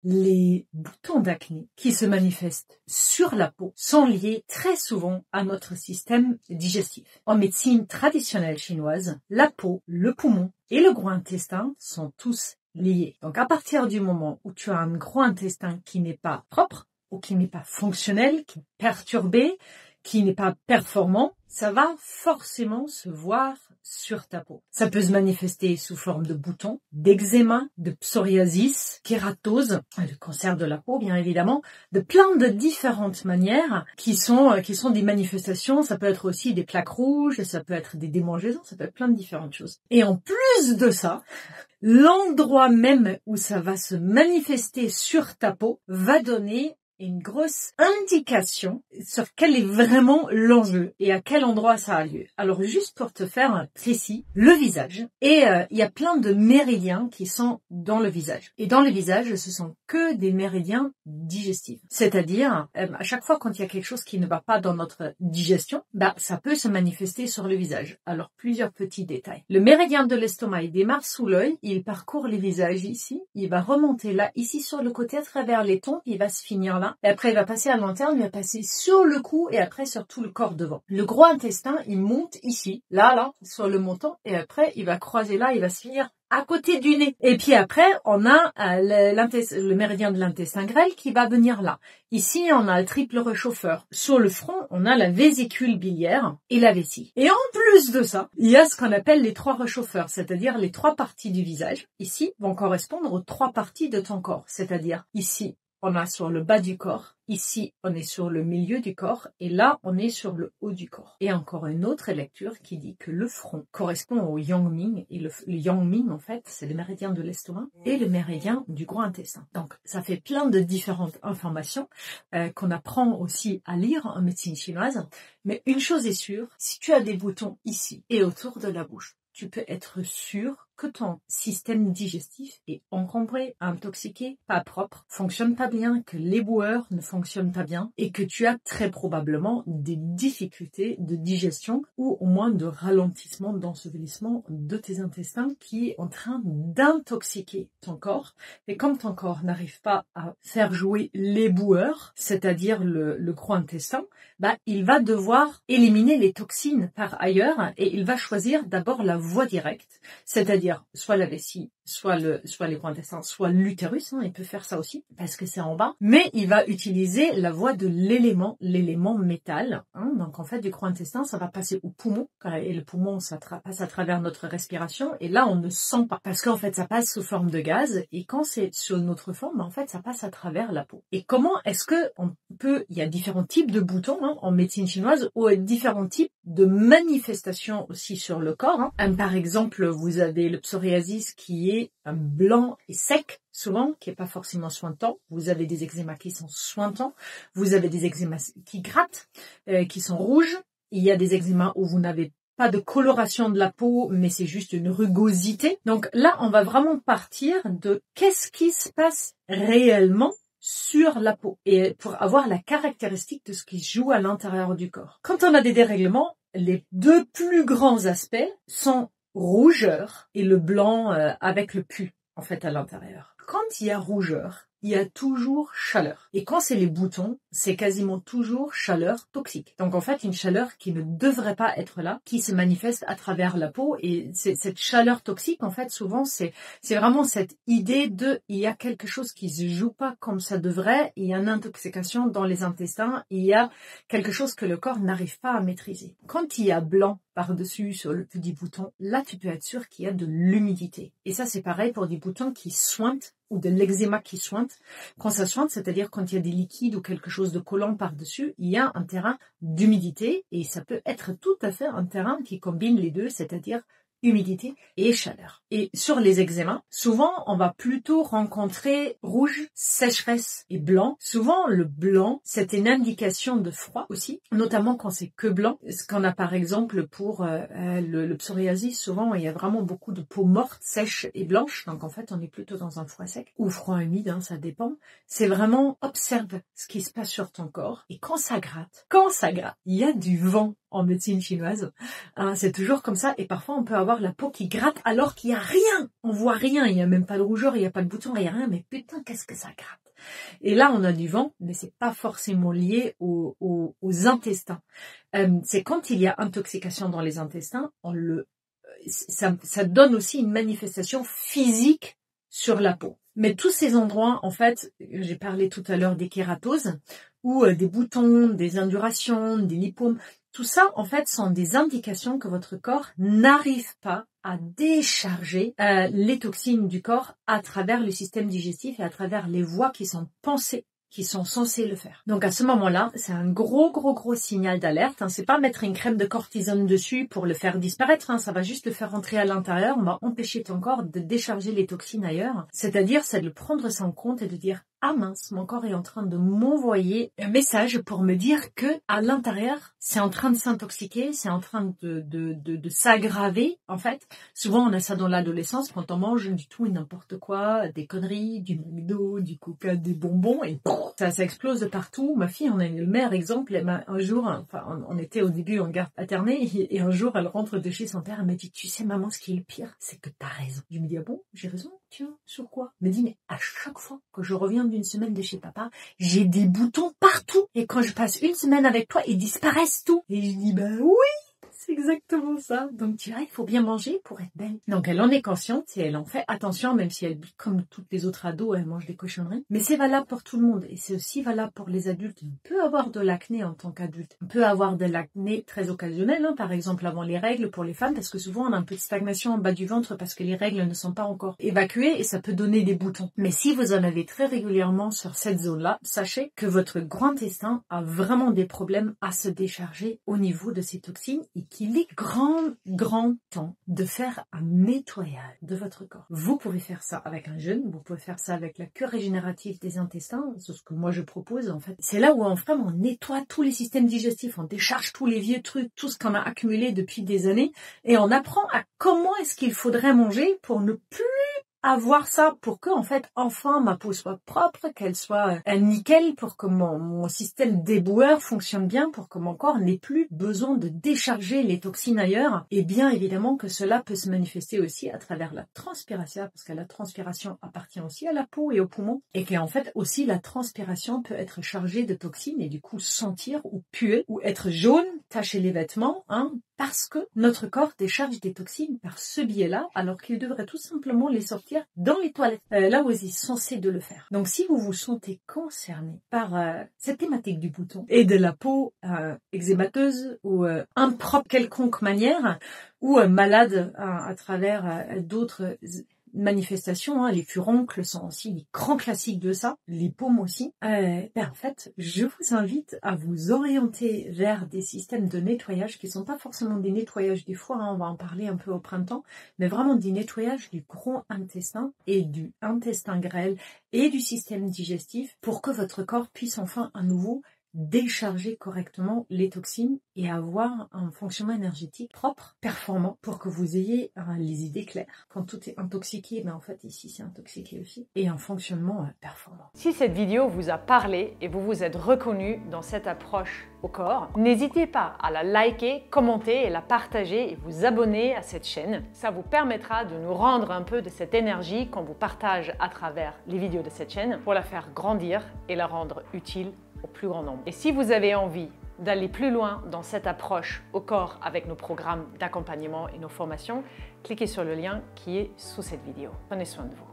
Les boutons d'acné qui se manifestent sur la peau sont liés très souvent à notre système digestif. En médecine traditionnelle chinoise, la peau, le poumon et le gros intestin sont tous liés. Donc à partir du moment où tu as un gros intestin qui n'est pas propre ou qui n'est pas fonctionnel, qui est perturbé, qui n'est pas performant, ça va forcément se voir sur ta peau. Ça peut se manifester sous forme de boutons, d'eczéma, de psoriasis, kératose, de cancer de la peau bien évidemment, de plein de différentes manières qui sont des manifestations. Ça peut être aussi des plaques rouges, ça peut être des démangeaisons, ça peut être plein de différentes choses. Et en plus de ça, l'endroit même où ça va se manifester sur ta peau va donner une grosse indication sur quel est vraiment l'enjeu et à quel endroit ça a lieu. Alors juste pour te faire un précis, le visage. Et il y a plein de méridiens qui sont dans le visage. Et dans le visage, ce sont que des méridiens digestifs. C'est-à-dire, à chaque fois quand il y a quelque chose qui ne va pas dans notre digestion, ça peut se manifester sur le visage. Alors plusieurs petits détails. Le méridien de l'estomac, il démarre sous l'œil, il parcourt le visage ici, il va remonter là, ici sur le côté à travers les tempes, il va se finir là. Et après, il va passer à l'interne, il va passer sur le cou et après sur tout le corps devant. Le gros intestin, il monte ici, là, sur le montant, et après, il va croiser là, il va se finir à côté du nez. Et puis après, on a le méridien de l'intestin grêle qui va venir là. Ici, on a le triple réchauffeur. Sur le front, on a la vésicule biliaire et la vessie. Et en plus de ça, il y a ce qu'on appelle les 3 réchauffeurs, c'est-à-dire les 3 parties du visage. Ici, vont correspondre aux 3 parties de ton corps, c'est-à-dire ici, on a sur le bas du corps, ici on est sur le milieu du corps et là on est sur le haut du corps. Et encore une autre lecture qui dit que le front correspond au Yangming et le Yangming en fait c'est le méridien de l'estomac et le méridien du gros intestin. Donc ça fait plein de différentes informations qu'on apprend aussi à lire en médecine chinoise. Mais une chose est sûre, si tu as des boutons ici et autour de la bouche, tu peux être sûr que ton système digestif est encombré, intoxiqué, pas propre, fonctionne pas bien, que les boueurs ne fonctionnent pas bien et que tu as très probablement des difficultés de digestion ou au moins de ralentissement, d'ensevelissement de tes intestins qui est en train d'intoxiquer ton corps. Et comme ton corps n'arrive pas à faire jouer les boueurs, c'est-à-dire le gros intestin, il va devoir éliminer les toxines par ailleurs et il va choisir d'abord la voie directe, c'est-à-dire soit la vessie, soit les gros intestins, soit l'utérus, il peut faire ça aussi, parce que c'est en bas, mais il va utiliser la voie de l'élément métal, donc en fait du gros intestin, ça va passer au poumon, et le poumon, ça passe à travers notre respiration, et là on ne sent pas, parce qu'en fait ça passe sous forme de gaz, et quand c'est sur notre forme, en fait ça passe à travers la peau. Et comment est-ce que il y a différents types de boutons en médecine chinoise, ou différents types de manifestations aussi sur le corps. Par exemple, vous avez le psoriasis qui est un blanc et sec, souvent, qui n'est pas forcément sointant. Vous avez des eczémas qui sont sointants. Vous avez des eczémas qui grattent, qui sont rouges. Il y a des eczémas où vous n'avez pas de coloration de la peau, mais c'est juste une rugosité. Donc là, on va vraiment partir de qu'est-ce qui se passe réellement sur la peau et pour avoir la caractéristique de ce qui se joue à l'intérieur du corps. Quand on a des dérèglements, les 2 plus grands aspects sont rougeur et le blanc avec le pus en fait à l'intérieur. Quand il y a rougeur, il y a toujours chaleur. Et quand c'est les boutons, c'est quasiment toujours chaleur toxique. Donc en fait, une chaleur qui ne devrait pas être là, qui se manifeste à travers la peau. Et cette chaleur toxique, en fait, souvent, c'est vraiment cette idée de il y a quelque chose qui se joue pas comme ça devrait, il y a une intoxication dans les intestins, il y a quelque chose que le corps n'arrive pas à maîtriser. Quand il y a blanc par-dessus sur le petit bouton, là, tu peux être sûr qu'il y a de l'humidité. Et ça, c'est pareil pour des boutons qui sointent ou de l'eczéma qui sointe. Quand ça sointe, c'est-à-dire quand il y a des liquides ou quelque chose de collant par-dessus, il y a un terrain d'humidité et ça peut être tout à fait un terrain qui combine les deux, c'est-à-dire humidité et chaleur. Et sur les eczémas, souvent on va plutôt rencontrer rouge, sécheresse et blanc. Souvent le blanc, c'est une indication de froid aussi, notamment quand c'est que blanc. Ce qu'on a par exemple pour le psoriasis, souvent il y a vraiment beaucoup de peau morte, sèche et blanche. Donc en fait on est plutôt dans un froid sec ou froid humide, ça dépend. C'est vraiment observe ce qui se passe sur ton corps et quand ça gratte, il y a du vent en médecine chinoise. C'est toujours comme ça et parfois on peut avoir avoir la peau qui gratte alors qu'il n'y a rien. On voit rien, il n'y a même pas de rougeur, il n'y a pas de bouton, il n'y a rien, mais putain, qu'est-ce que ça gratte. Et là, on a du vent, mais c'est pas forcément lié aux intestins. C'est quand il y a intoxication dans les intestins, ça donne aussi une manifestation physique sur la peau. Mais tous ces endroits, en fait, j'ai parlé tout à l'heure des kératoses, ou des boutons, des indurations, des lipomes, tout ça, en fait, sont des indications que votre corps n'arrive pas à décharger les toxines du corps à travers le système digestif et à travers les voies qui sont pensées, qui sont censés le faire. Donc à ce moment-là, c'est un gros signal d'alerte. C'est pas mettre une crème de cortisone dessus pour le faire disparaître. Ça va juste le faire rentrer à l'intérieur. On va empêcher ton corps de décharger les toxines ailleurs. C'est-à-dire, c'est de le prendre ça en compte et de dire ah mince, mon corps est en train de m'envoyer un message pour me dire que à l'intérieur, c'est en train de s'intoxiquer, c'est en train de s'aggraver. En fait, souvent on a ça dans l'adolescence quand on mange du tout et n'importe quoi, des conneries, du McDo, du Coca, des bonbons et ça explose de partout. Ma fille en est le meilleur exemple. Un jour, on était au début en garde paternée et un jour elle rentre de chez son père, elle me dit tu sais maman, ce qui est le pire, c'est que t'as raison. Je me dis ah bon, j'ai raison, tiens, sur quoi? Elle me dit mais à chaque fois que je reviens d'une semaine de chez papa, j'ai des boutons partout. Et quand je passe une semaine avec toi, ils disparaissent tout. Et je dis, bah oui, c'est exactement ça. Donc tu vois, il faut bien manger pour être belle. Donc elle en est consciente et elle en fait attention, même si elle, comme toutes les autres ados, elle mange des cochonneries. Mais c'est valable pour tout le monde et c'est aussi valable pour les adultes. On peut avoir de l'acné en tant qu'adulte. On peut avoir de l'acné très occasionnel, par exemple avant les règles pour les femmes, parce que souvent on a un peu de stagnation en bas du ventre parce que les règles ne sont pas encore évacuées et ça peut donner des boutons. Mais si vous en avez très régulièrement sur cette zone-là, sachez que votre grand intestin a vraiment des problèmes à se décharger au niveau de ces toxines et qu'il est grand temps de faire un nettoyage de votre corps. Vous pouvez faire ça avec un jeûne, vous pouvez faire ça avec la cure régénérative des intestins, c'est ce que moi je propose en fait. C'est là où on nettoie tous les systèmes digestifs, on décharge tous les vieux trucs, tout ce qu'on a accumulé depuis des années et on apprend à comment est-ce qu'il faudrait manger pour ne plus avoir ça, pour que en fait enfin ma peau soit propre, qu'elle soit nickel, pour que mon système déboueur fonctionne bien, pour que mon corps n'ait plus besoin de décharger les toxines ailleurs. Et bien évidemment que cela peut se manifester aussi à travers la transpiration, parce que la transpiration appartient aussi à la peau et aux poumons, et qu'en fait aussi la transpiration peut être chargée de toxines et du coup sentir ou puer ou être jaune, tacher les vêtements, parce que notre corps décharge des toxines par ce biais-là, alors qu'il devrait tout simplement les sortir dans les toilettes, là où il est censé de le faire. Donc si vous vous sentez concerné par cette thématique du bouton et de la peau eczémateuse ou impropre quelconque manière, ou malade à travers d'autres manifestations, les furoncles sont aussi les grands classiques de ça, les paumes aussi. En fait, je vous invite à vous orienter vers des systèmes de nettoyage qui sont pas forcément des nettoyages du foie, on va en parler un peu au printemps, mais vraiment des nettoyages du gros intestin et du intestin grêle et du système digestif pour que votre corps puisse enfin à nouveau décharger correctement les toxines et avoir un fonctionnement énergétique propre, performant, pour que vous ayez les idées claires. Quand tout est intoxiqué, en fait ici c'est intoxiqué aussi, et un fonctionnement performant. Si cette vidéo vous a parlé et vous vous êtes reconnu dans cette approche au corps, n'hésitez pas à la liker, commenter et la partager et vous abonner à cette chaîne. Ça vous permettra de nous rendre un peu de cette énergie qu'on vous partage à travers les vidéos de cette chaîne pour la faire grandir et la rendre utile au plus grand nombre. Et si vous avez envie d'aller plus loin dans cette approche au corps avec nos programmes d'accompagnement et nos formations, cliquez sur le lien qui est sous cette vidéo. Prenez soin de vous.